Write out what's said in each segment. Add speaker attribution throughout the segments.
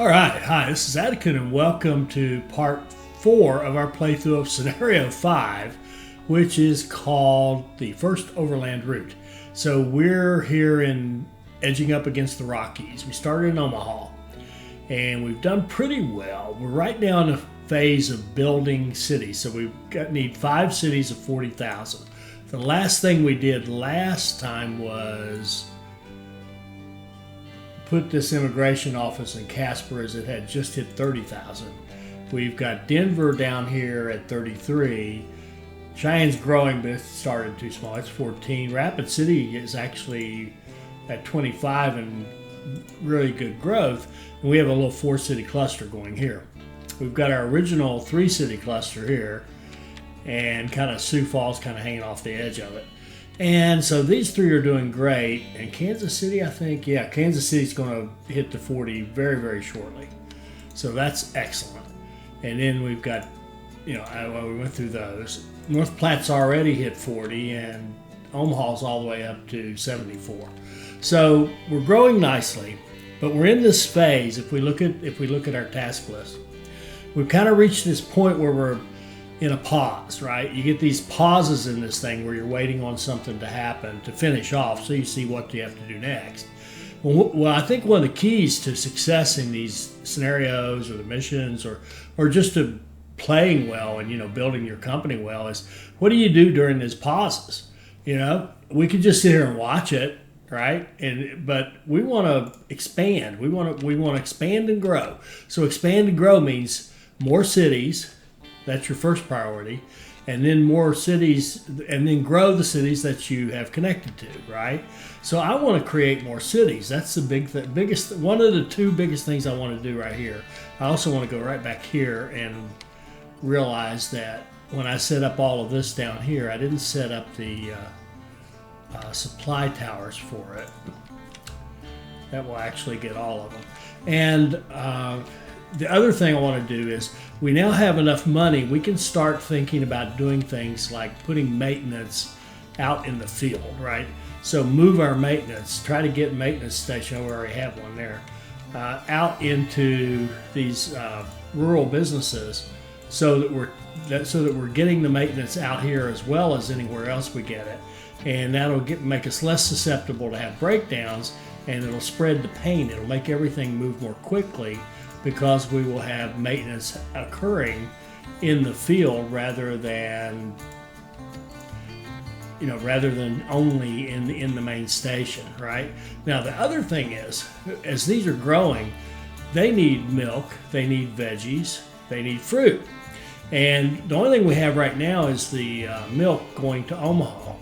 Speaker 1: All right, hi, this is Atticus, and welcome to part 4 of our playthrough of Scenario 5, which is called the first Overland route. So we're here edging up against the Rockies. We started in Omaha, and we've done pretty well. We're right now in a phase of building cities, so need 5 cities of 40,000. The last thing we did last time was put this immigration office in Casper, as it had just hit 30,000. We've got Denver down here at 33. Cheyenne's growing, but it started too small. It's 14. Rapid City is actually at 25 and really good growth. And we have a little 4-city cluster going here. We've got our original 3-city cluster here, and kind of Sioux Falls kind of hanging off the edge of it. And so these 3 are doing great. And Kansas City, I think, Kansas City's going to hit the 40 very, very shortly. So that's excellent. And then we've got, we went through those. North Platte's already hit 40, and Omaha's all the way up to 74. So we're growing nicely, but we're in this phase. If we look at our task list, we've kind of reached this point where we're in a pause, right? You get these pauses in this thing where you're waiting on something to happen to finish off, so you see what you have to do next. Well, I think one of the keys to success in these scenarios or the missions or just to playing well and building your company well is, what do you do during these pauses? We could just sit here and watch it, right? But we want to expand. We want to expand and grow. So expand and grow means more cities. That's your first priority. And then more cities, and then grow the cities that you have connected to, right? So I want to create more cities. That's the biggest, one of the 2 biggest things I want to do right here. I also want to go right back here and realize that when I set up all of this down here, I didn't set up the supply towers for it. That will actually get all of them. And the other thing I want to do is, we now have enough money, we can start thinking about doing things like putting maintenance out in the field, right? So move our maintenance, try to get maintenance station, we already have one there, out into these rural businesses, so that we're getting the maintenance out here as well as anywhere else we get it. And that'll make us less susceptible to have breakdowns, and it'll spread the pain. It'll make everything move more quickly, because we will have maintenance occurring in the field rather than only in the main station, right? Now the other thing is, as these are growing, they need milk, they need veggies, they need fruit. And the only thing we have right now is the milk going to Omaha.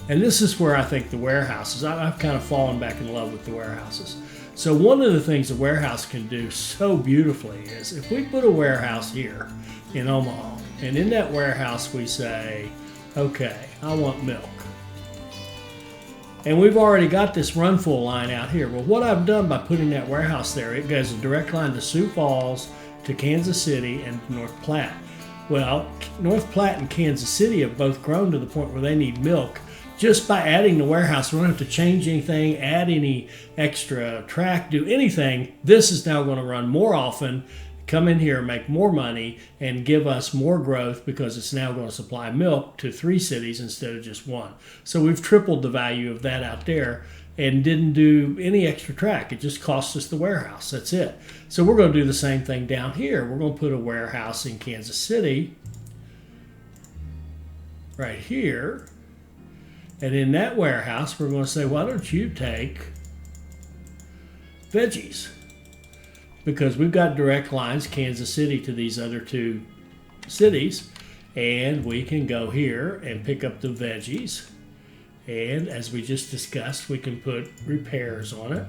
Speaker 1: And this is where I think the warehouses, I've kind of fallen back in love with the warehouses. So one of the things a warehouse can do so beautifully is, if we put a warehouse here in Omaha, and in that warehouse we say, okay, I want milk. And we've already got this run full line out here. Well, what I've done by putting that warehouse there, it goes a direct line to Sioux Falls, to Kansas City, and North Platte. Well, North Platte and Kansas City have both grown to the point where they need milk. Just by adding the warehouse, we don't have to change anything, add any extra track, do anything. This is now going to run more often, come in here, make more money, and give us more growth, because it's now going to supply milk to 3 cities instead of just 1. So we've tripled the value of that out there and didn't do any extra track. It just cost us the warehouse. That's it. So we're going to do the same thing down here. We're going to put a warehouse in Kansas City right here. And in that warehouse, we're going to say, why don't you take veggies? Because we've got direct lines, Kansas City, to these other 2 cities. And we can go here and pick up the veggies. And as we just discussed, we can put repairs on it.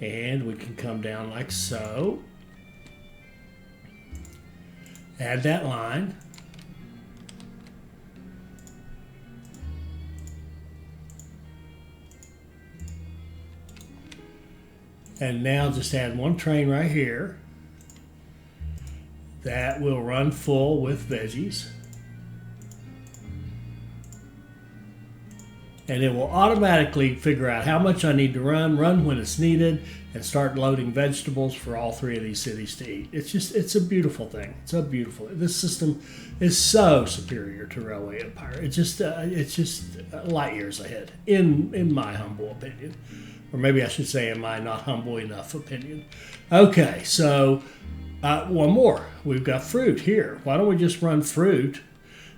Speaker 1: And we can come down like so. Add that line. And now just add 1 train right here. That will run full with veggies. and it will automatically figure out how much I need to run when it's needed, and start loading vegetables for all 3 of these cities to eat. It's a beautiful thing. This system is so superior to Railway Empire. It's just light years ahead, in my humble opinion. Or maybe I should say in my not humble enough opinion. Okay, so one more. We've got fruit here. Why don't we just run fruit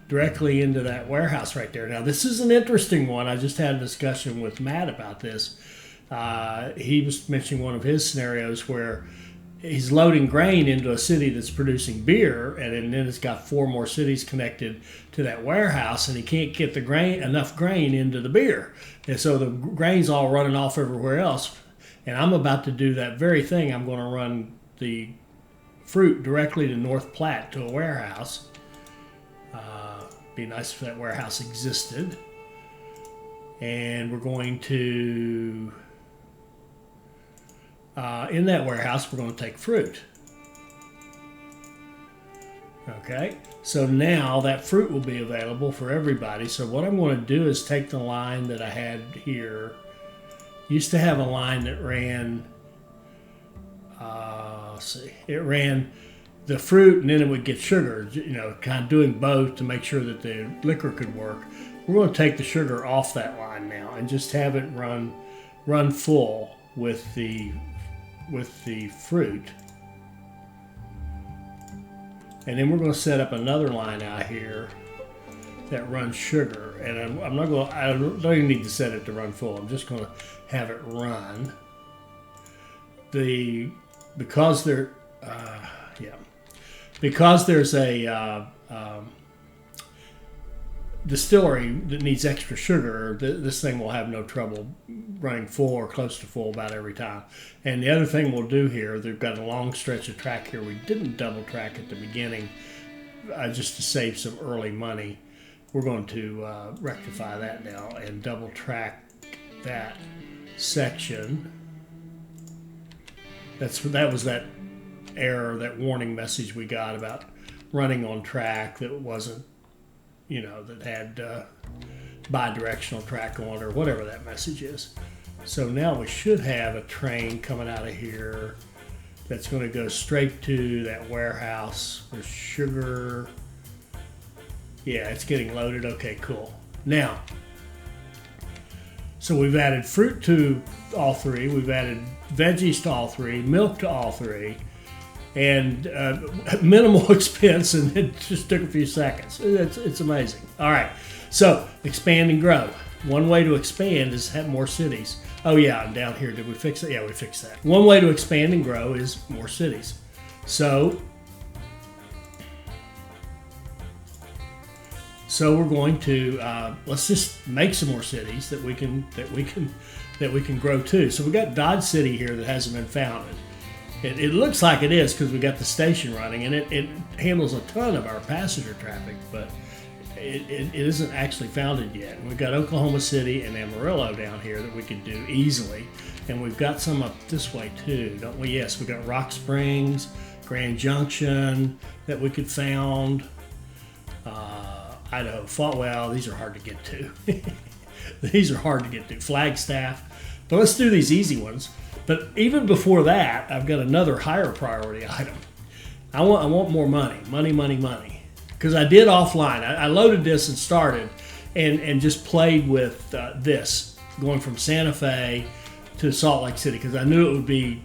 Speaker 1: directly into that warehouse right there? Now, this is an interesting one. I just had a discussion with Matt about this. He was mentioning one of his scenarios where he's loading grain into a city that's producing beer, and then it's got 4 more cities connected to that warehouse, and he can't get enough grain into the beer. And so the grain's all running off everywhere else. And I'm about to do that very thing. I'm going to run the fruit directly to North Platte to a warehouse. Be nice if that warehouse existed. And we're going to, in that warehouse, we're going to take fruit. Okay, so now that fruit will be available for everybody. So what I'm going to do is take the line that I had here. Used to have a line that ran, it ran the fruit and then it would get sugar, kind of doing both to make sure that the liquor could work. We're going to take the sugar off that line now and just have it run full with the fruit. And then we're going to set up another line out here that runs sugar. And I don't even need to set it to run full. I'm just going to have it run. Because there's a distillery that needs extra sugar, this thing will have no trouble running full or close to full about every time. And the other thing we'll do here, they've got a long stretch of track here. We didn't double track at the beginning just to save some early money. We're going to rectify that now and double track that section. That was that error, that warning message we got about running on track that wasn't, that had bi-directional track on it or whatever that message is. So now we should have a train coming out of here that's going to go straight to that warehouse with sugar. Yeah, it's getting loaded. Okay, cool. Now, so we've added fruit to all 3. We've added veggies to all 3, milk to all 3, and minimal expense, and it just took a few seconds. It's amazing. All right, so expand and grow. One way to expand is have more cities. Oh yeah, and down here, did we fix it? Yeah, we fixed that. One way to expand and grow is more cities. So we're going to let's just make some more cities that we can grow to. So we got Dodge City here that hasn't been founded. It looks like it is because we got the station running, and it handles a ton of our passenger traffic, but it isn't actually founded yet. And we've got Oklahoma City and Amarillo down here that we could do easily, and we've got some up this way too, don't we? Yes, we've got Rock Springs, Grand Junction that we could found. Idaho, well, these are hard to get to. These are hard to get to. Flagstaff. But let's do these easy ones. But even before that, I've got another higher priority item. I want more money. Money. Because I did offline. I loaded this and started and just played with this, going from Santa Fe to Salt Lake City, because I knew it would be,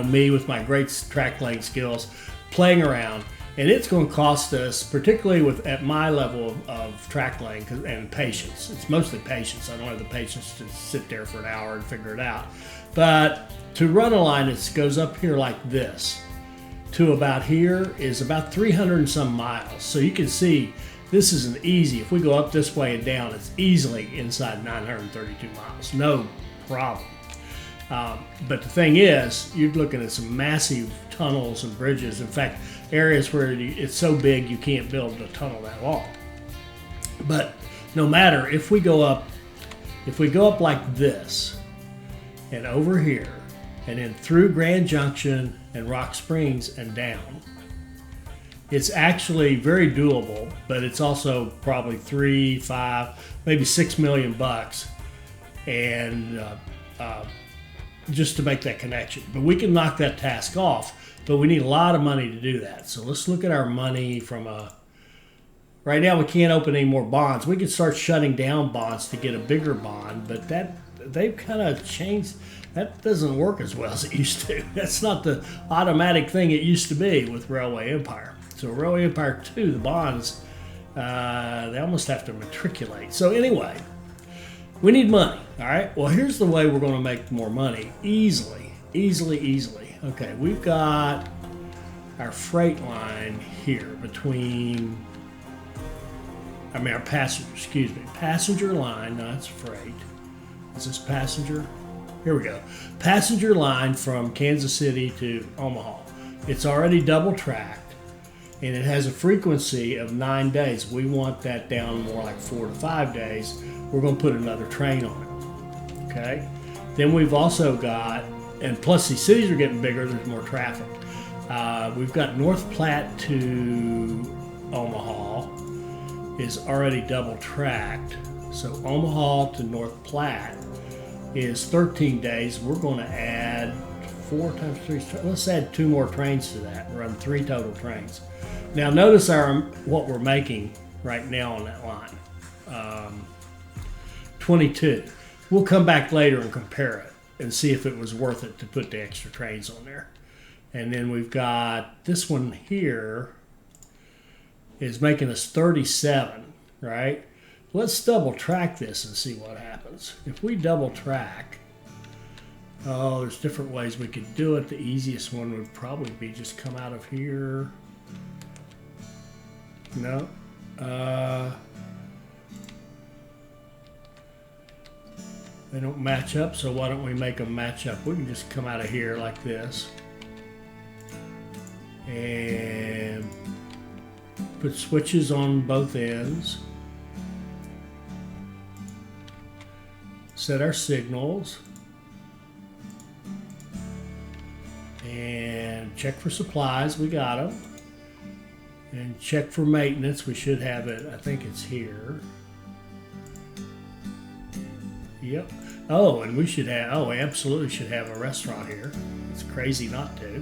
Speaker 1: me with my great track laying skills, playing around. And it's going to cost us, particularly at my level of track laying and patience. It's mostly patience. I don't have the patience to sit there for an hour and figure it out. But to run a line that goes up here like this to about here is about 300 and some miles. So you can see this isn't easy. If we go up this way and down, it's easily inside 932 miles. No problem. But the thing is, you're looking at some massive tunnels and bridges. In fact, areas where it's so big you can't build a tunnel that long. But no matter, if we go up like this and over here and then through Grand Junction and Rock Springs and down, It's actually very doable, but it's also probably 3, 5, maybe $6 million, and just to make that connection. But we can knock that task off, but we need a lot of money to do that. So let's look at our money from a. Right now we can't open any more bonds. We can start shutting down bonds to get a bigger bond, but they've kind of changed. That doesn't work as well as it used to. That's not the automatic thing it used to be with Railway Empire. So Railway Empire 2, the bonds, they almost have to matriculate. So anyway, we need money, all right? Well, here's the way we're going to make more money easily. Okay, we've got our freight line here between, our passenger line, no, that's freight. Is this passenger? Here we go. Passenger line from Kansas City to Omaha. It's already double tracked. And it has a frequency of 9 days. We want that down more like 4 to 5 days. We're going to put another train on it. Okay? Then we've also got, and plus these cities are getting bigger, there's more traffic. We've got North Platte to Omaha is already double tracked. So Omaha to North Platte is 13 days. We're going to add 4 times 3. Let's add 2 more trains to that. Run 3 total trains. Now notice what we're making right now on that line. 22. We'll come back later and compare it and see if it was worth it to put the extra trains on there. And then we've got this one here is making us 37, right? Let's double track this and see what happens. If we double track, there's different ways we could do it. The easiest one would probably be just come out of here. No. They don't match up, so why don't we make them match up? We can just come out of here like this and put switches on both ends. Set our signals and check for supplies. We got them. And check for maintenance. We should have it. I think it's here. Yep. Oh, and we should have. Oh, we absolutely should have a restaurant here. It's crazy not to.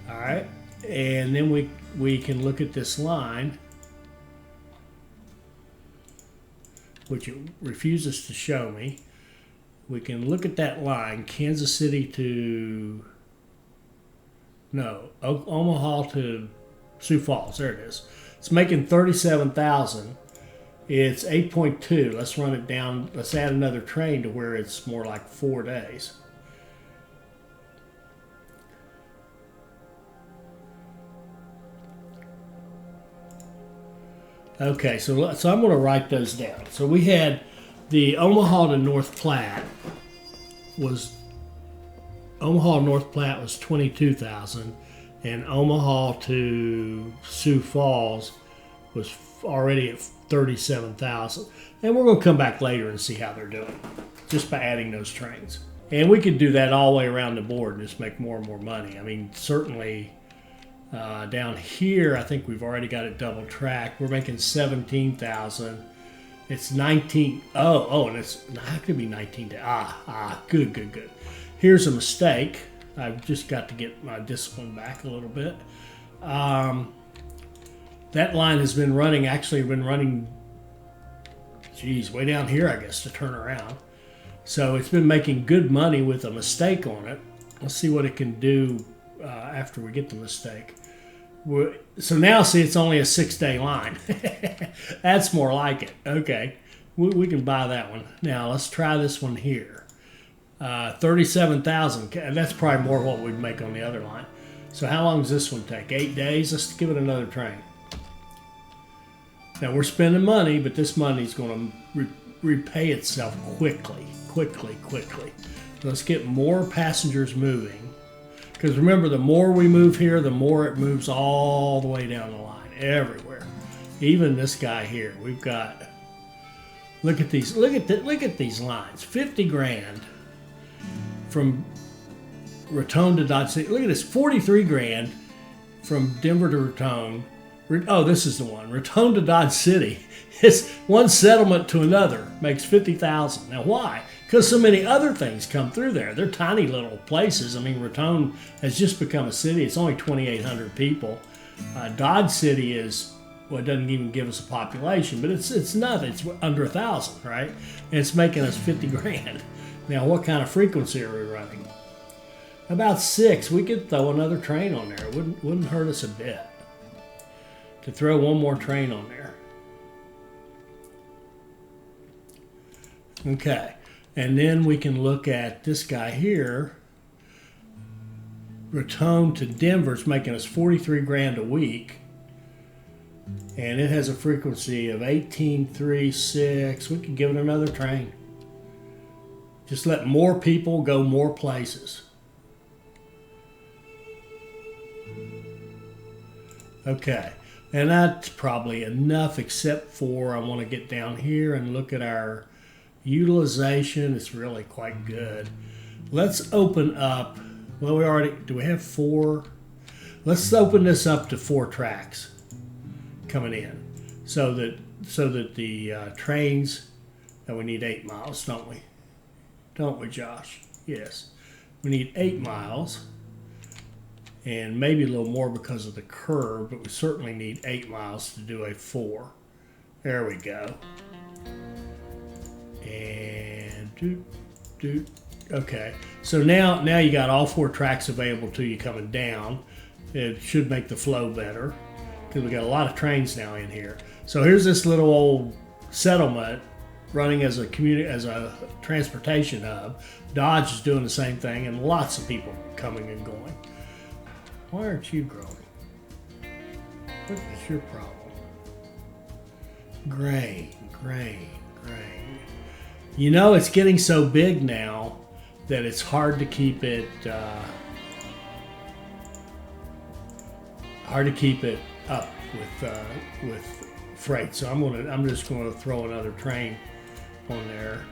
Speaker 1: All right. And then we can look at this line, which it refuses to show me. We can look at that line, Kansas City to Omaha to Sioux Falls. There it is. It's making 37,000. It's 8.2. Let's run it down. Let's add another train to where it's more like 4 days. Okay, so I'm going to write those down. So we had the Omaha to North Platte was 22,000, and Omaha to Sioux Falls was already at 37,000. And we're going to come back later and see how they're doing just by adding those trains. And we could do that all the way around the board and just make more and more money. I mean, certainly down here, I think we've already got it double tracked. We're making 17,000. It's 19. And it's not going to be 19. Good. Here's a mistake. I've just got to get my discipline back a little bit. That line has been running, way down here, I guess, to turn around. So it's been making good money with a mistake on it. Let's see what it can do after we get the mistake. So now, see, it's only a 6-day line. That's more like it. Okay, we can buy that one. Now, let's try this one here. 37,000. That's probably more what we'd make on the other line. So how long does this one take? 8 days? Let's give it another train. Now, we're spending money, but this money is going to repay itself quickly. Let's get more passengers moving. Because remember, the more we move here, the more it moves all the way down the line, everywhere. Even this guy here, we've got. Look at these lines. 50 grand from Raton to Dodge City. Look at this, 43 grand from Denver to Raton. Oh, this is the one. Raton to Dodge City. It's one settlement to another. Makes 50,000. Now why? Because so many other things come through there. They're tiny little places. I mean, Raton has just become a city. It's only 2,800 people. Dodge City is, well, it doesn't even give us a population, but it's nothing. It's under 1,000, right? And it's making us 50 grand. Now, what kind of frequency are we running? About 6. We could throw another train on there. It wouldn't hurt us a bit to throw one more train on there. Okay, and then we can look at this guy here. Raton to Denver's making us 43 grand a week. And it has a frequency of 1836. We could give it another train. Just let more people go more places. Okay, and that's probably enough, except for I want to get down here and look at our utilization. It's really quite good. Let's open up, well, do we have 4? Let's open this up to 4 tracks coming in, so that the trains, and we need 8 miles, don't we, Josh? Yes, we need 8 miles, and maybe a little more because of the curve, but we certainly need 8 miles to do a 4. There we go. And okay, so now you got all 4 tracks available to you coming down. It should make the flow better, because we got a lot of trains now in here. So here's this little old settlement running as a transportation hub. Dodge is doing the same thing, and lots of people coming and going. Why aren't you growing? What is your problem? Grain. You know, it's getting so big now that it's hard to keep it up with freight. So I'm just going to throw another train on there.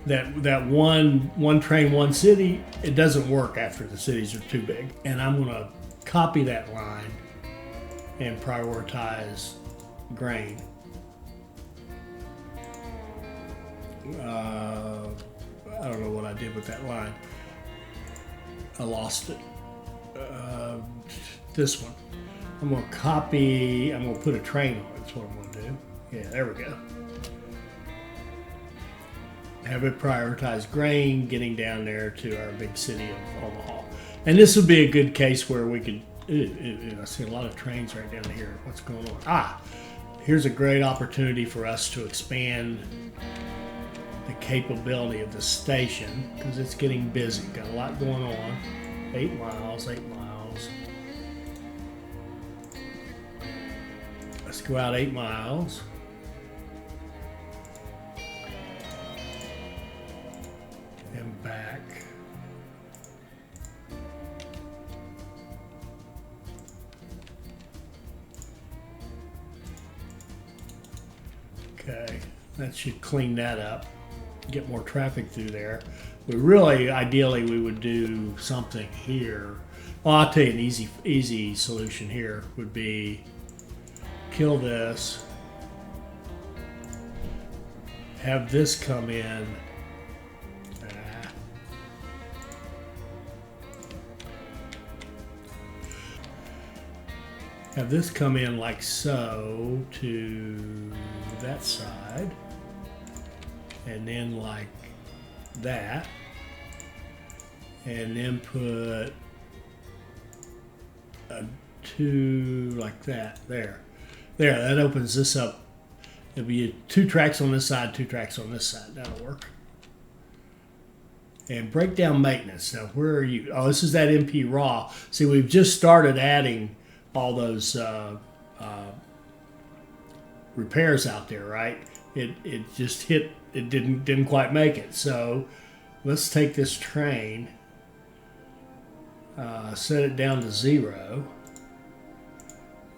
Speaker 1: That one train, one city, it doesn't work after the cities are too big. And I'm going to copy that line and prioritize grain. I don't know what I did with that line. I lost it. This one. I'm going to put a train on it. That's what I'm going to do. Yeah, there we go. Have it prioritize grain, getting down there to our big city of Omaha. And this would be a good case where we could, I see a lot of trains right down here. What's going on? Here's a great opportunity for us to expand the capability of the station, because it's getting busy. Got a lot going on. 8 miles. Let's go out 8 miles. And back. Okay, that should clean that up. Get more traffic through there. We really, ideally, we would do something here. Well, I'll tell you, an easy solution here would be kill this, have this come in. Have this come in like so to that side, and then like that, and then put a 2 like that. There, that opens this up. It'll be 2 tracks on this side, 2 tracks on this side. That'll work. And breakdown maintenance. Now, where are you? Oh, this is that MP raw. See, we've just started adding all those repairs out there, right? It just hit. It didn't quite make it. So let's take this train, set it down to 0,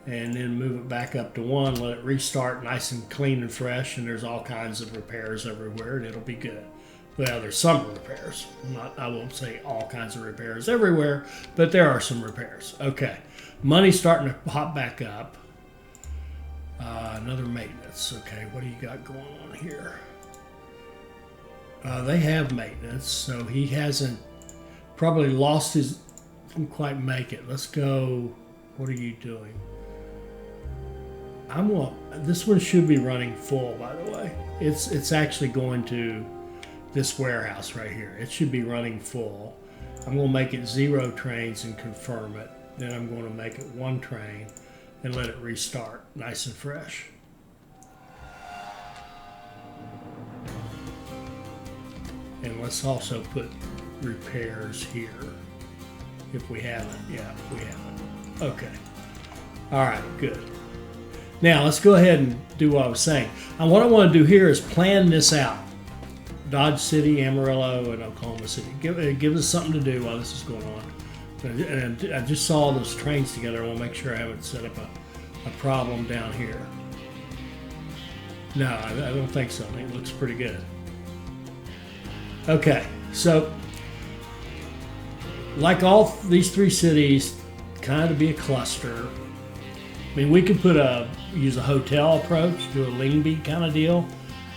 Speaker 1: and then move it back up to 1. Let it restart nice and clean and fresh. And there's all kinds of repairs everywhere, and it'll be good. Well, there's some repairs. I won't say all kinds of repairs everywhere, but there are some repairs. Okay, money's starting to pop back up. Another maintenance. Okay, what do you got going on here? They have maintenance, so he hasn't probably lost his. Didn't quite make it. Let's go. What are you doing? This one should be running full, by the way. It's actually going to this warehouse right here. It should be running full. I'm going to make it 0 trains and confirm it. Then I'm going to make it 1 train and let it restart nice and fresh. And let's also put repairs here if we haven't. Yeah, we haven't. Okay. All right, good. Now let's go ahead and do what I was saying. And what I want to do here is plan this out. Dodge City, Amarillo, and Oklahoma City. Give us something to do while this is going on. And I just saw those trains together. I want to make sure I haven't set up a problem down here. No, I don't think so. I think it looks pretty good. Okay, so like all these 3 cities, kind of be a cluster. I mean, we could use a hotel approach, do a Lingby kind of deal,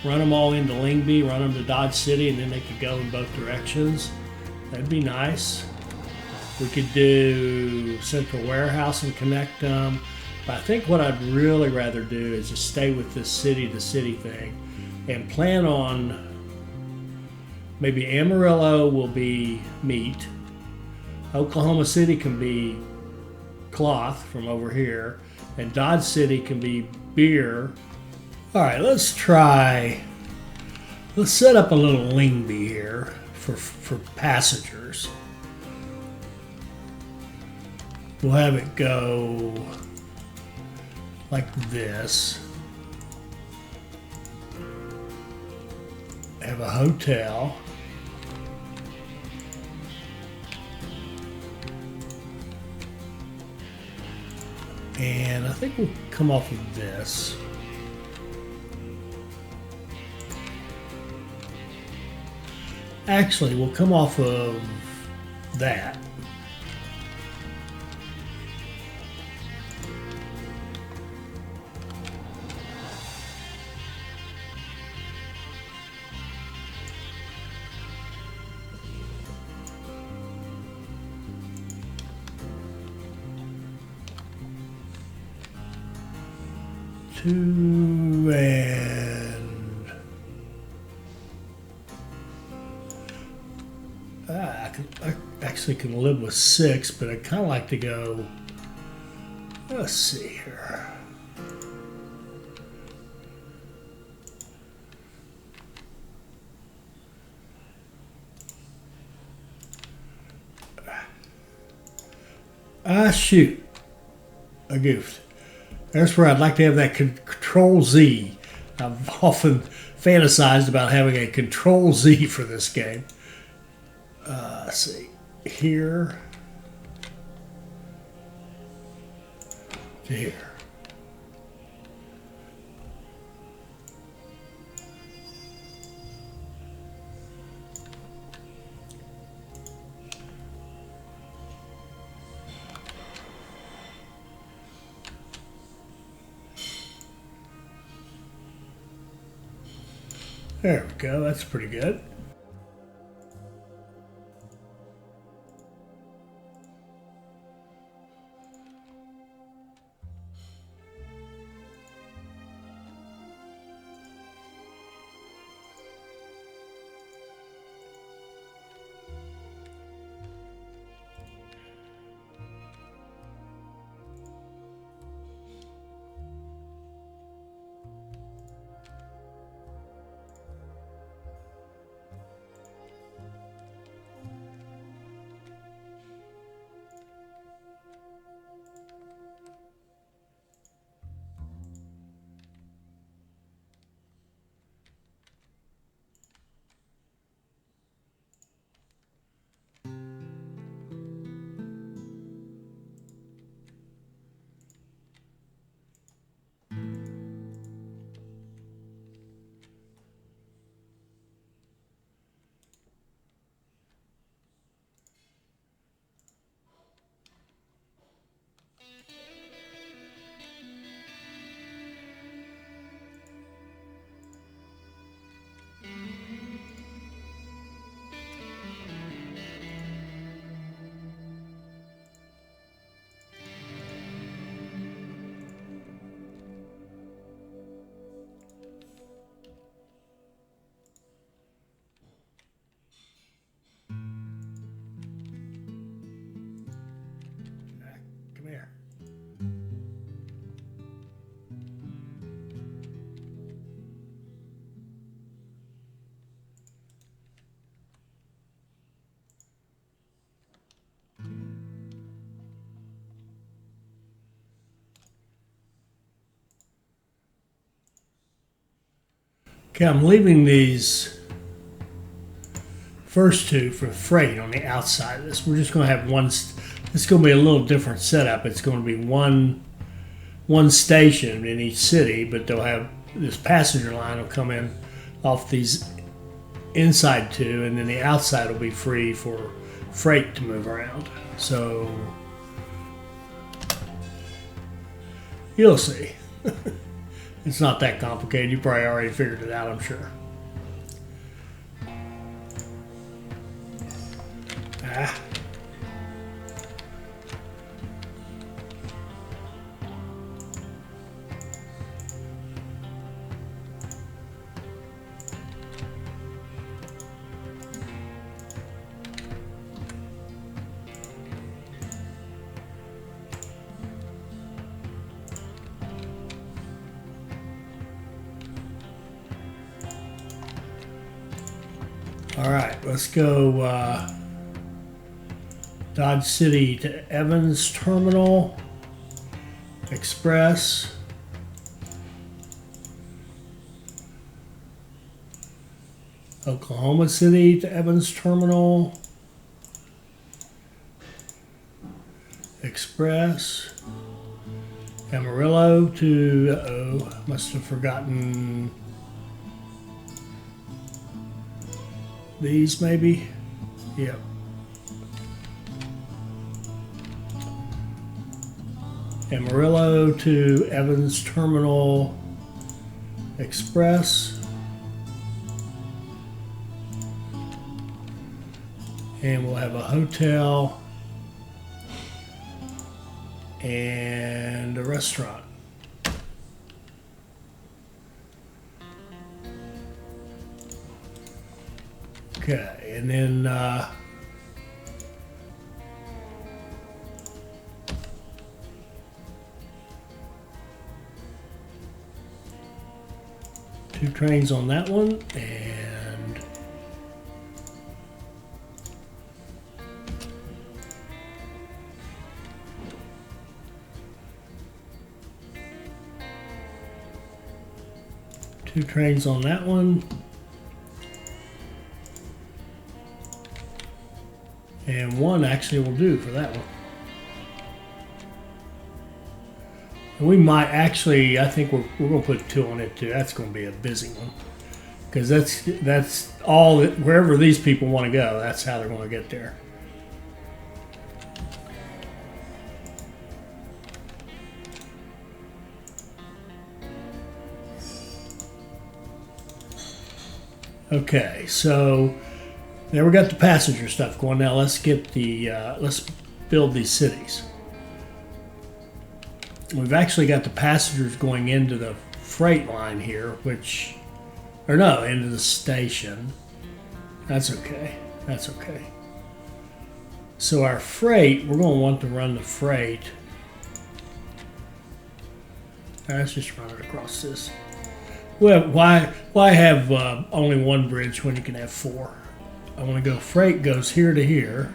Speaker 1: run them all into Lingby, run them to Dodge City, and then they could go in both directions. That'd be nice. We could do central warehouse and connect them. But I think what I'd really rather do is just stay with this city-to-city thing and plan on maybe Amarillo will be meat. Oklahoma City can be cloth from over here. And Dodge City can be beer. All right, let's set up a little Lingby here for passengers. We'll have it go like this. Have a hotel. And I think we'll come off of this. Actually, we'll come off of that. And I actually can live with 6, but I'd kind of like to go. Let's see here. Shoot. I goofed. That's where I'd like to have that Control Z. I've often fantasized about having a Control Z for this game. Let's see. Here. To here. There we go, that's pretty good. Okay, I'm leaving these first two for freight on the outside of this. We're just going to have one. It's going to be a little different setup. It's going to be one station in each city, but they'll have this passenger line will come in off these inside two, and then the outside will be free for freight to move around. So you'll see. It's not that complicated. You probably already figured it out, I'm sure. All right, let's go Dodge City to Evans Terminal Express. Oklahoma City to Evans Terminal Express. Amarillo to, must have forgotten these maybe. Yep. Amarillo to Evans Terminal Express. And we'll have a hotel and a restaurant. Okay, and then two trains on that one, and two trains on that one. And one actually will do for that one. And we might actually, I think we're going to put two on it too. That's going to be a busy one. Because that's all, wherever these people want to go, that's how they're going to get there. Okay, so there we got the passenger stuff going. Now let's get the let's build these cities. We've actually got the passengers going into the freight line here, which, or no, into the station. That's okay. That's okay. So our freight, we're going to want to run the freight. Let's just run it across this. Well, why have only one bridge when you can have four? I want to go freight goes here to here.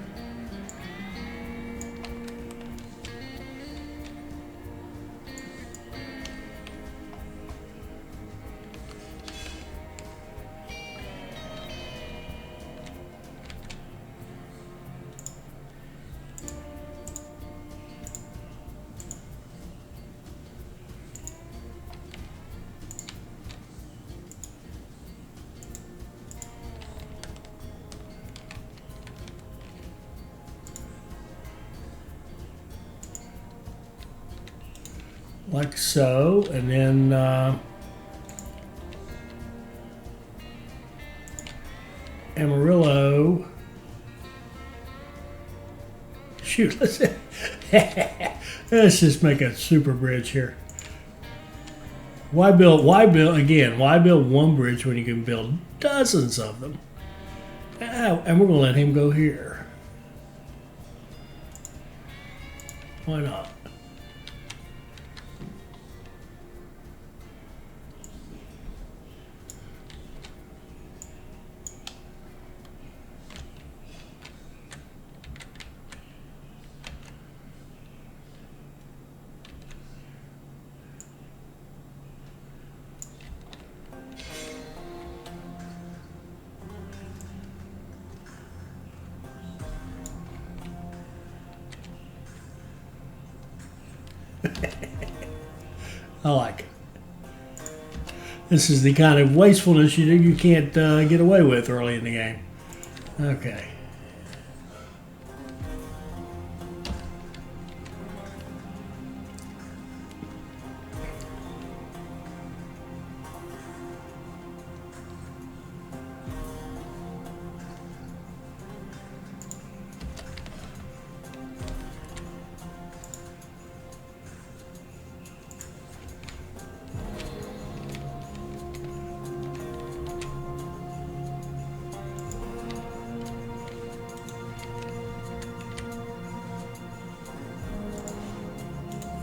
Speaker 1: Like so, and then Amarillo. Shoot, let's just make a super bridge here. Why build one bridge when you can build dozens of them? And we're gonna let him go here. Why not? I like it. This is the kind of wastefulness you can't get away with early in the game. Okay.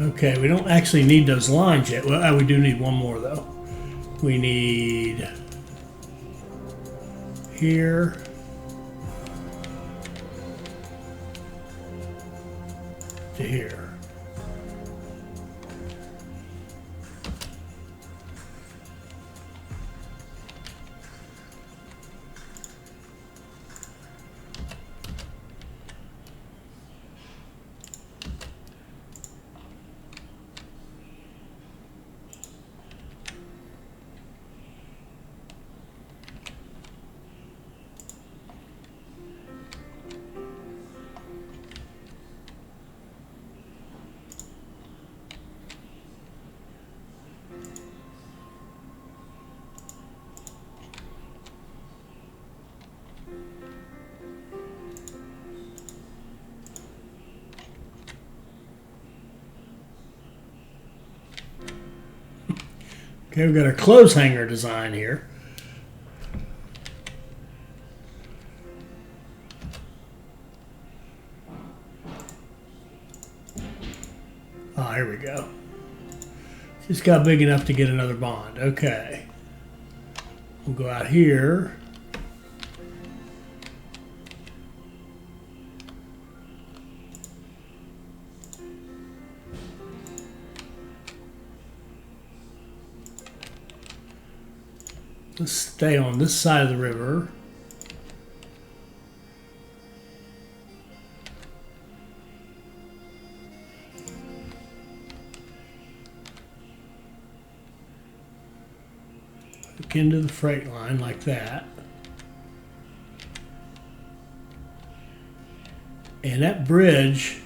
Speaker 1: Okay, we don't actually need those lines yet. Well, we do need one more though. We need here. To here. Okay, we've got our clothes hanger design here. Oh, here we go. Just got big enough to get another bond. Okay. We'll go out here. Let's stay on this side of the river. Hook into the freight line like that. And that bridge,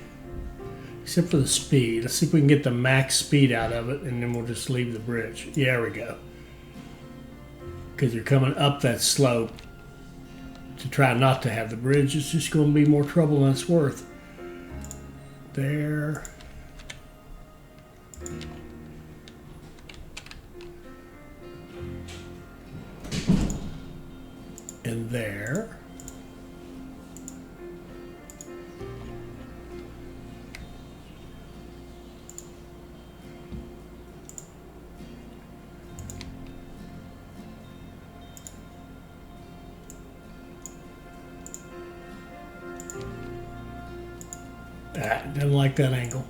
Speaker 1: except for the speed, let's see if we can get the max speed out of it, and then we'll just leave the bridge. Yeah, there we go. Because you're coming up that slope to try not to have the bridge. It's just going to be more trouble than it's worth. There. And there. Didn't like that angle.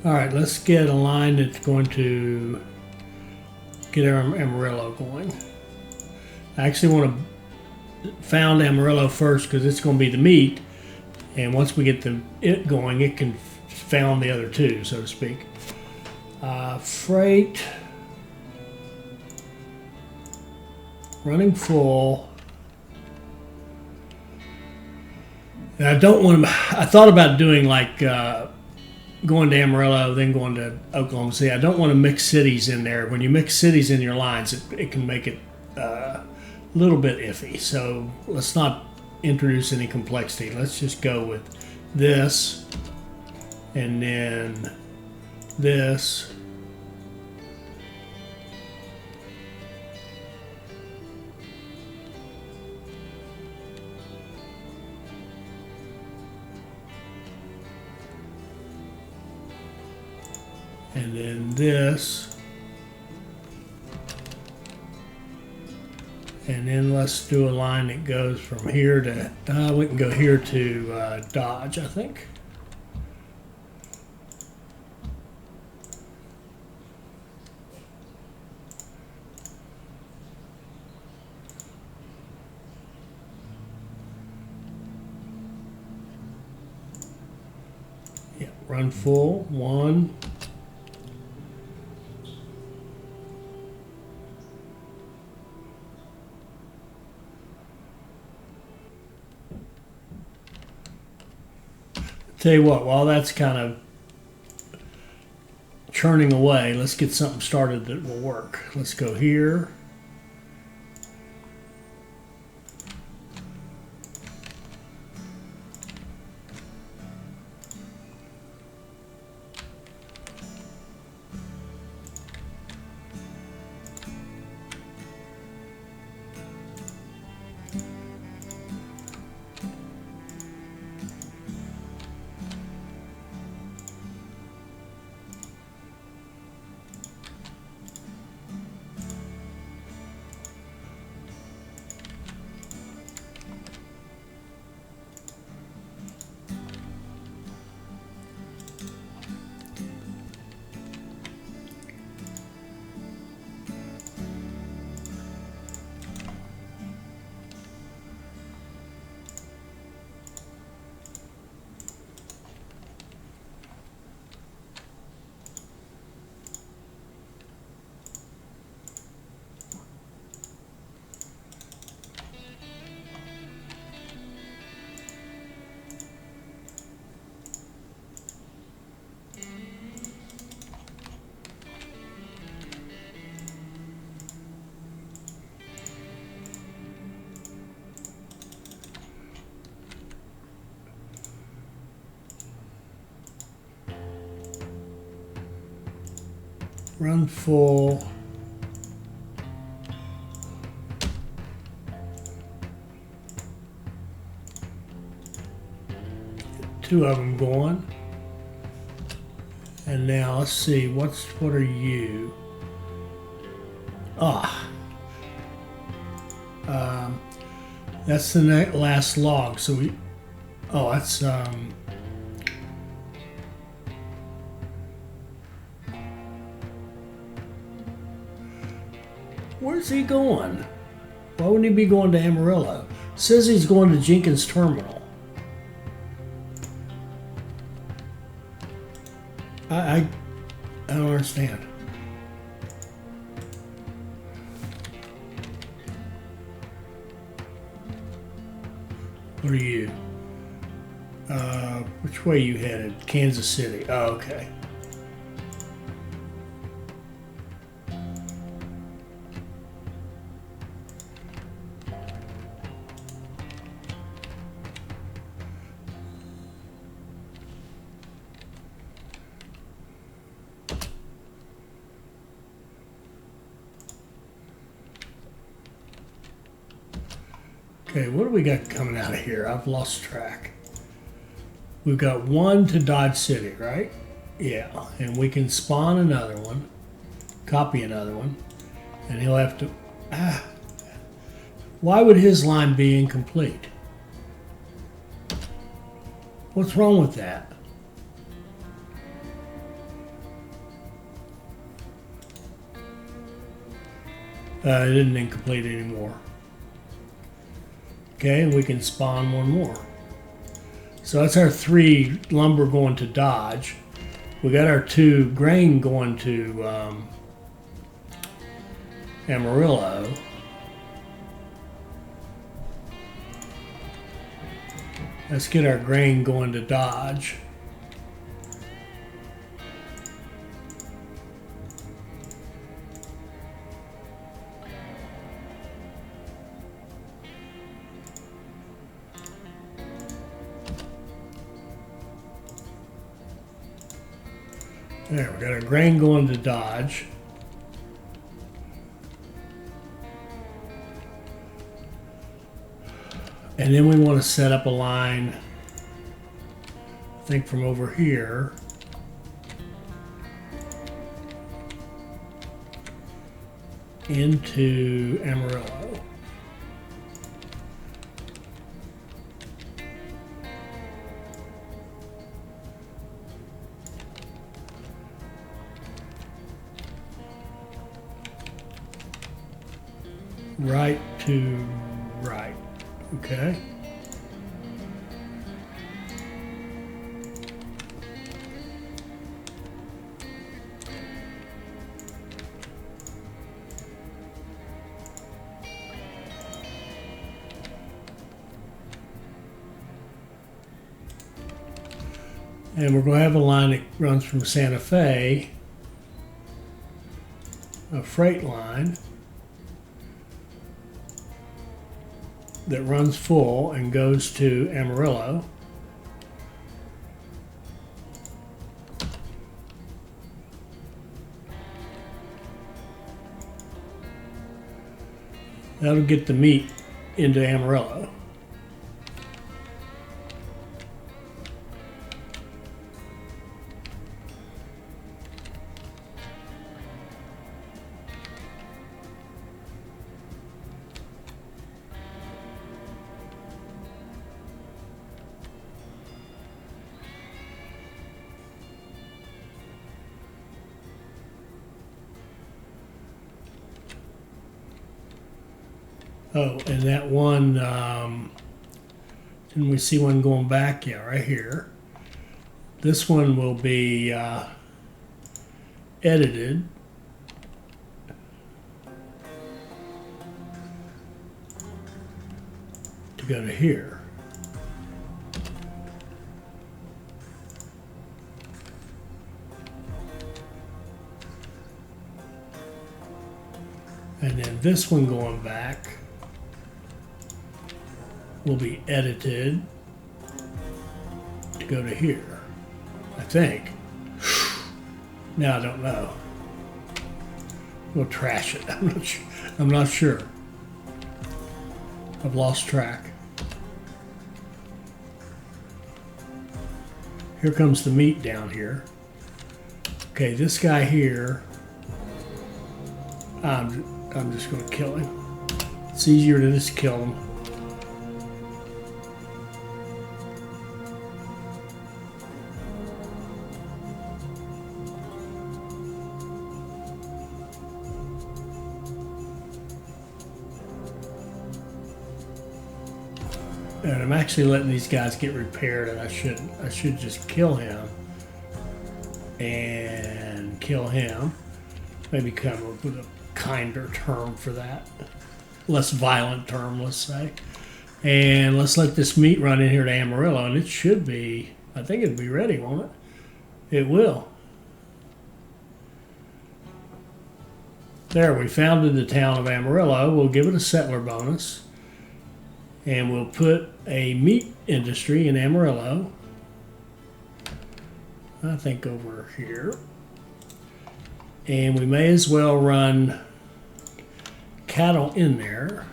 Speaker 1: All right, let's get a line that's going to get our Amarillo going. I actually want to found Amarillo first because it's going to be the meat, and once we get it going, it can found the other two, so to speak. Freight, running full. And I don't want to. I thought about doing like going to Amarillo, then going to Oklahoma City. I don't want to mix cities in there. When you mix cities in your lines, it can make it a little bit iffy. So let's not introduce any complexity. Let's just go with this, and then this. And then this. And then let's do a line that goes from here to, we can go here to Dodge, I think. Yeah, run full, 1. Tell you what, while that's kind of churning away, let's get something started that will work. Let's go here. Run full. Two of them going. And now let's see, what are you? That's the last log. So that's where's he going? Why wouldn't he be going to Amarillo? Says he's going to Jenkins Terminal. I don't understand. What are you? Which way you headed? Kansas City. Oh, okay. Okay, what do we got coming out of here? I've lost track. We've got 1 to Dodge City, right? Yeah, and we can spawn another one, copy another one, and he'll have to... Why would his line be incomplete? What's wrong with that? It isn't incomplete anymore. Okay, and we can spawn one more. So that's our 3 lumber going to Dodge. We got our 2 grain going to Amarillo. Let's get our grain going to Dodge. There, we got our grain going to Dodge. And then we want to set up a line, I think from over here into Amarillo. Right to right. Okay. And we're going to have a line that runs from Santa Fe, a freight line that runs full and goes to Amarillo. That'll get the meat into Amarillo. Oh, and that one, didn't we see one going back? Yeah, right here. This one will be edited to go to here. And then this one going back will be edited to go to here, I think. Now I don't know. We'll trash it. I'm not sure. I've lost track. Here comes the meat down here. Okay, this guy here, I'm just going to kill him. It's easier to just kill him. And I'm actually letting these guys get repaired, and I should just kill him and kill him. Maybe come up with a kinder term for that, less violent term, let's say. And let's let this meat run in here to Amarillo, and it should be. I think it'll be ready, won't it? It will. There, we founded the town of Amarillo. We'll give it a settler bonus. And we'll put a meat industry in Amarillo. I think over here. And we may as well run cattle in there.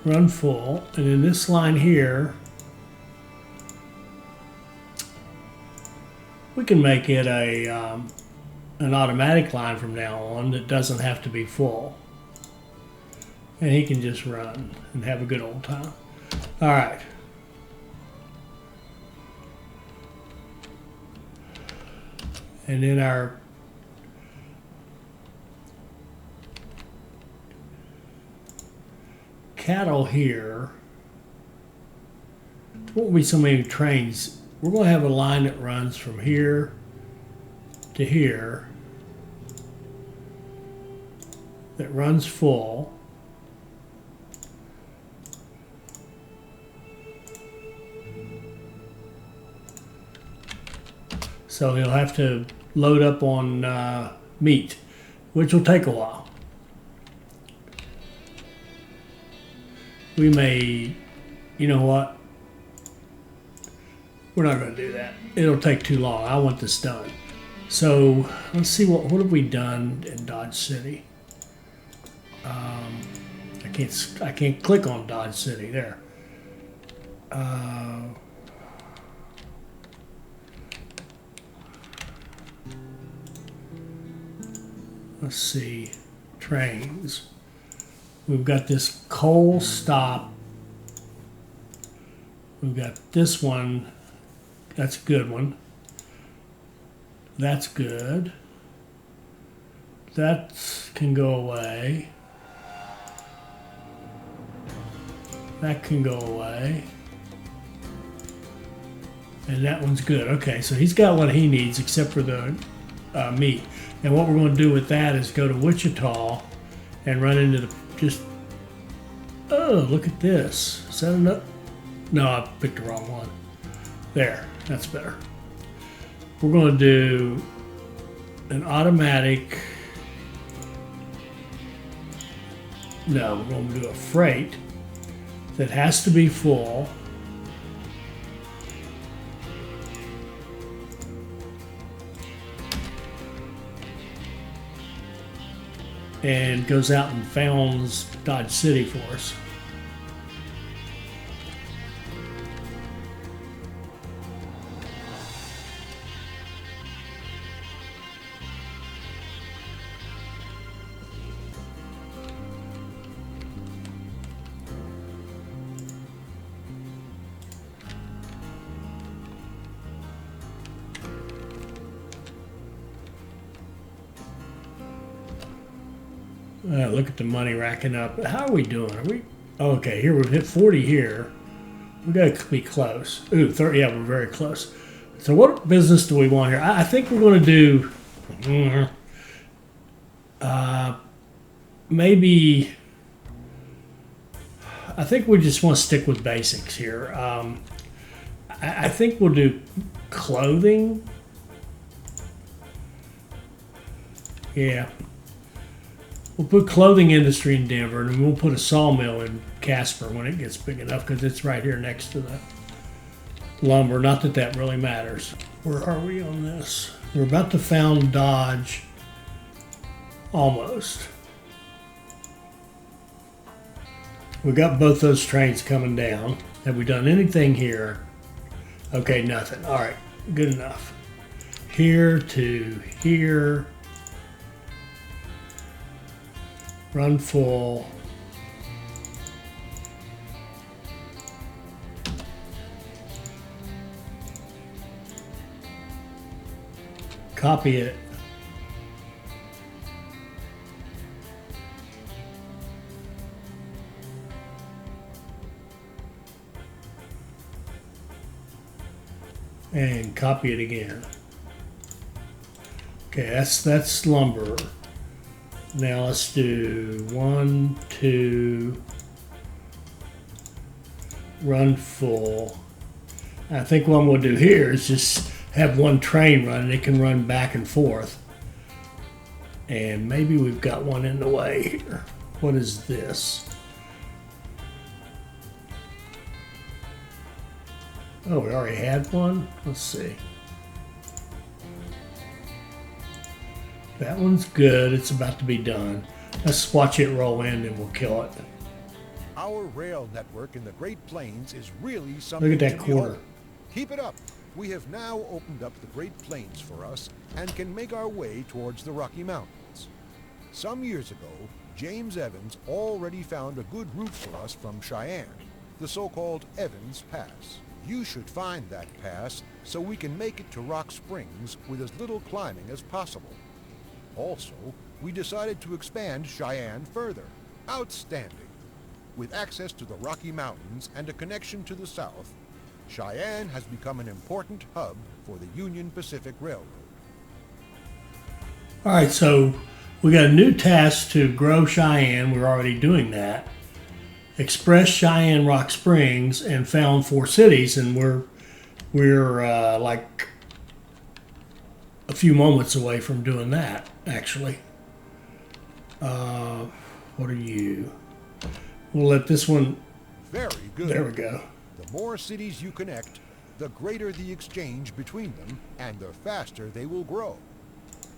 Speaker 1: Run full, and in this line here, we can make it a an automatic line from now on that doesn't have to be full, and he can just run and have a good old time. All right. And then our cattle here, there won't be so many trains. We're going to have a line that runs from here to here that runs full. So he'll have to load up on meat, which will take a while. We may, you know what? We're not going to do that. It'll take too long. I want this done. So let's see what have we done in Dodge City. I can't click on Dodge City there. Let's see, trains. We've got this coal stop. We've got this one. That's a good one. That's good. That can go away. That can go away. And that one's good. Okay, so he's got what he needs except for the meat. And what we're going to do with that is go to Wichita and run into the oh, look at this. Is that enough? No, I picked the wrong one. There, that's better. We're going to do an automatic. No, we're going to do a freight that has to be full. And goes out and founds Dodge City for us. Look at the money racking up. How are we doing? Are we okay? Here we've hit 40 here. We got to be close. Ooh, 30. Yeah, we're very close. So what business do we want here? I think we're going to do maybe. I think we just want to stick with basics here. I think we'll do clothing. Yeah. We'll put clothing industry in Denver, and we'll put a sawmill in Casper when it gets big enough, because it's right here next to the lumber. Not that that really matters. Where are we on this? We're about to found Dodge. Almost. We got both those trains coming down. Have we done anything here? Okay, nothing. All right, good enough. Here to here. Run full. Copy it. And copy it again. Okay, that's lumber. Now let's do 1, 2, run full. I think what I'm going to do here is just have one train run, and it can run back and forth. And maybe we've got one in the way here. What is this? Oh, we already had one? Let's see. That one's good. It's about to be done. Let's watch it roll in and we'll kill it.
Speaker 2: Our rail network in the Great Plains is really something.
Speaker 1: Look at that quarter.
Speaker 2: Keep it up. We have now opened up the Great Plains for us and can make our way towards the Rocky Mountains. Some years ago, James Evans already found a good route for us from Cheyenne, the so-called Evans Pass. You should find that pass so we can make it to Rock Springs with as little climbing as possible. Also, we decided to expand Cheyenne further. Outstanding! With access to the Rocky Mountains and a connection to the south, Cheyenne has become an important hub for the Union Pacific Railroad.
Speaker 1: All right, so we got a new task to grow Cheyenne. We're already doing that. Express Cheyenne Rock Springs and found 4 cities, and we're like a few moments away from doing that, actually. What are you? We'll let this one.
Speaker 2: Very good.
Speaker 1: There we go.
Speaker 2: The more cities you connect, the greater the exchange between them, and the faster they will grow.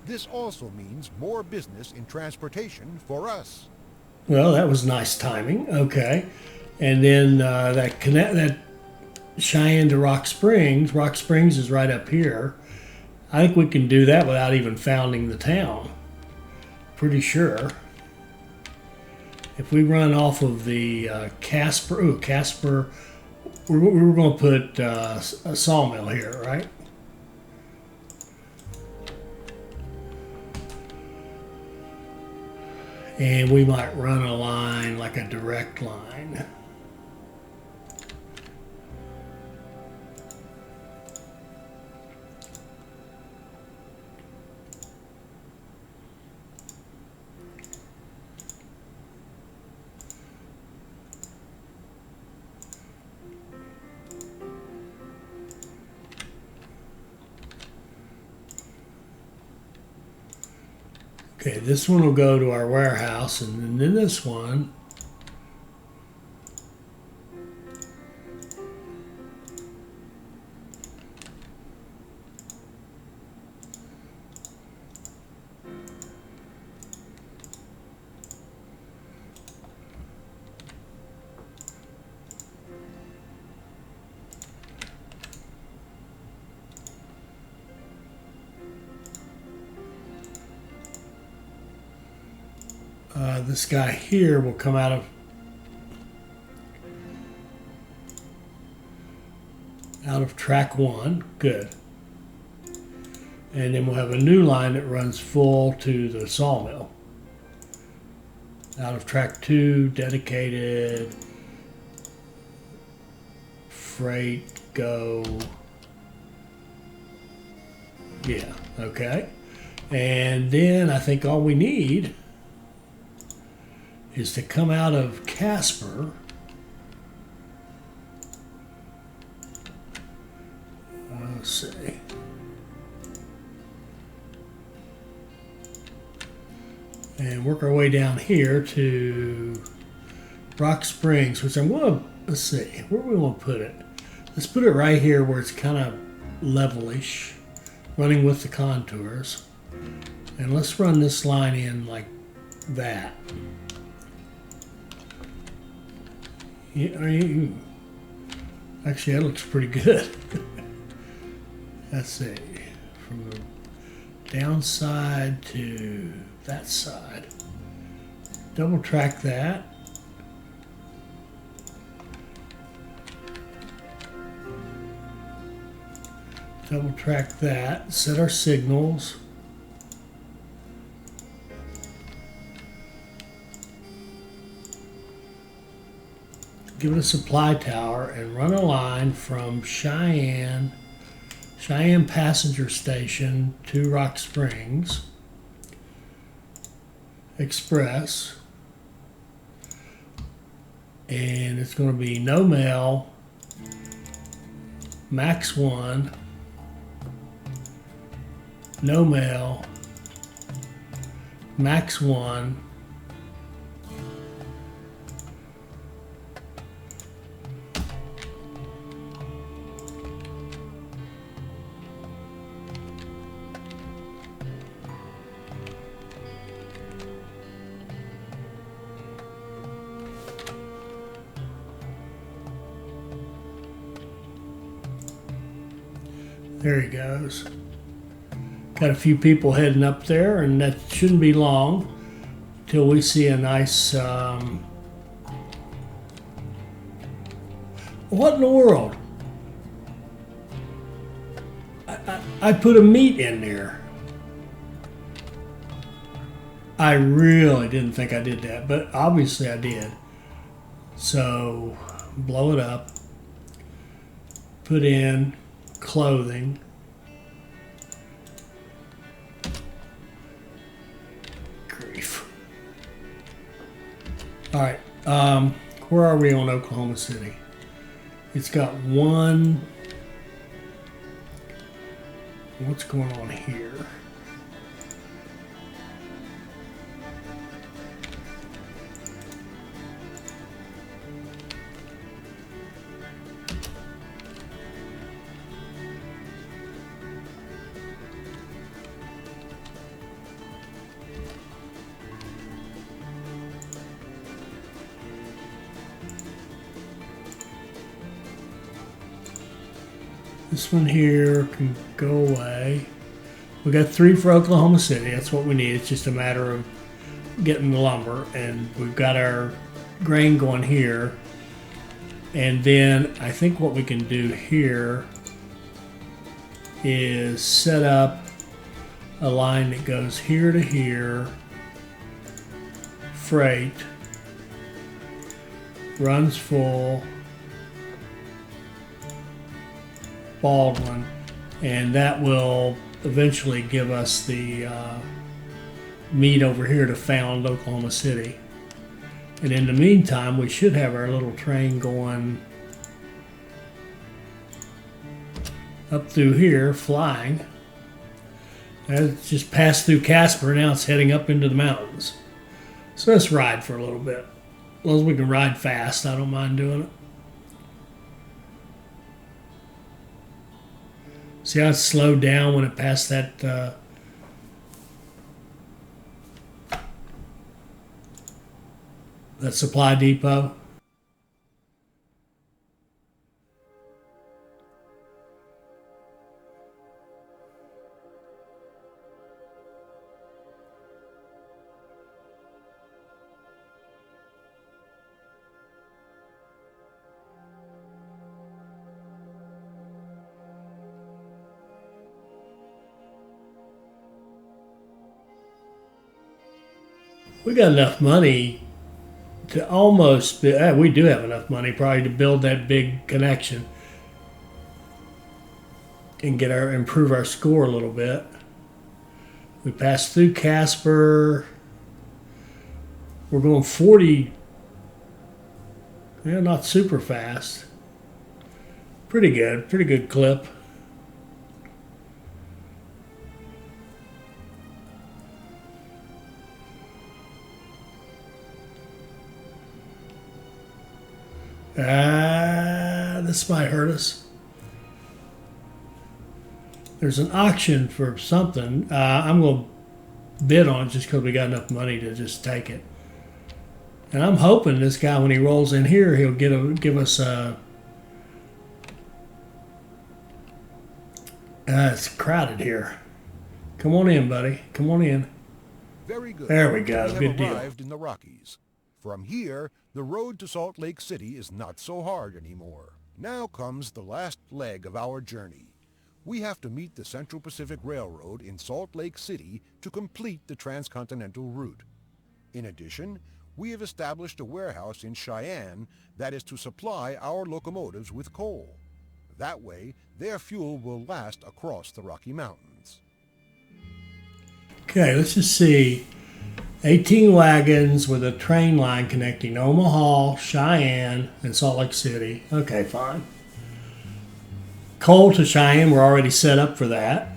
Speaker 2: This also means more business in transportation for us.
Speaker 1: Well, that was nice timing. Okay, and then that Cheyenne to Rock Springs. Rock Springs is right up here. I think we can do that without even founding the town. Pretty sure. If we run off of the Casper, we're going to put a sawmill here, right? And we might run a line, like a direct line. Okay, this one will go to our warehouse, and then this one this guy here will come out of track 1. Good. And then we'll have a new line that runs full to the sawmill. Out of track 2, dedicated, freight, go. Yeah, okay. And then I think all we need is to come out of Casper. Let's see. And work our way down here to Rock Springs, which I'm going to, let's see, where do we want to put it? Let's put it right here where it's kind of levelish, running with the contours. And let's run this line in like that. Yeah, actually, that looks pretty good. Let's see, from the downside to that side. Double track that. Double track that. Set our signals. Give it a supply tower and run a line from Cheyenne Passenger Station to Rock Springs Express, and it's going to be no mail, max 1, no mail, max 1, there he goes. Got a few people heading up there, and that shouldn't be long till we see a nice. What in the world? I put a meat in there. I really didn't think I did that, but obviously I did. So blow it up, put in clothing, grief. All right, where are we on Oklahoma City? It's got one. What's going on here? This one here can go away. We got 3 for Oklahoma City. That's what we need. It's just a matter of getting the lumber. And we've got our grain going here. And then I think what we can do here is set up a line that goes here to here. Freight. Runs full. Baldwin, and that will eventually give us the meat over here to Found, Oklahoma City. And in the meantime, we should have our little train going up through here, flying. It's just passed through Casper, now it's heading up into the mountains. So let's ride for a little bit. As long as we can ride fast, I don't mind doing it. See how it slowed down when it passed that that supply depot? We got enough money to almost, we do have enough money probably to build that big connection and improve our score a little bit. We passed through Casper. We're going 40, not super fast. Pretty good clip. This might hurt us. There's an auction for something. I'm going to bid on it just because we got enough money to just take it. And I'm hoping this guy, when he rolls in here, he'll give us a... it's crowded here. Come on in, buddy. Come on in.
Speaker 2: Very good.
Speaker 1: There we go.
Speaker 2: We have
Speaker 1: Good deal.
Speaker 2: arrived in the Rockies. From here, the road to Salt Lake City is not so hard anymore. Now comes the last leg of our journey. We have to meet the Central Pacific Railroad in Salt Lake City to complete the transcontinental route. In addition, we have established a warehouse in Cheyenne that is to supply our locomotives with coal. That way, their fuel will last across the Rocky Mountains.
Speaker 1: Okay, let's just see. 18 wagons with a train line connecting Omaha, Cheyenne, and Salt Lake City. Okay, fine. Coal to Cheyenne, we're already set up for that.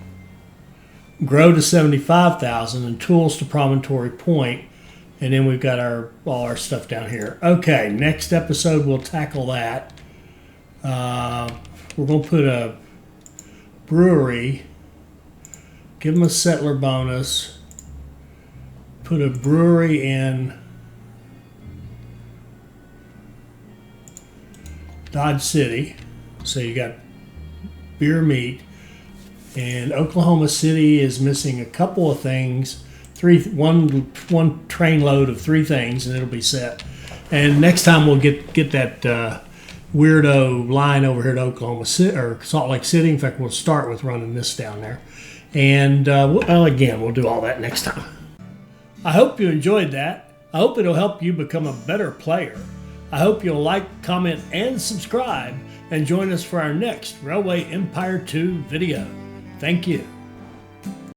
Speaker 1: Grow to 75,000 and tools to Promontory Point. And then we've got all our stuff down here. Okay, next episode we'll tackle that. We're going to put a brewery, give them a settler bonus, put a brewery in Dodge City. So you got beer, meat. And Oklahoma City is missing a couple of things. One train load of 3 things, and it'll be set. And next time we'll get that weirdo line over here at Oklahoma City or Salt Lake City. In fact, we'll start with running this down there. And again, we'll do all that next time. I hope you enjoyed that. I hope it'll help you become a better player. I hope you'll like, comment, and subscribe, and join us for our next Railway Empire 2 video. Thank you.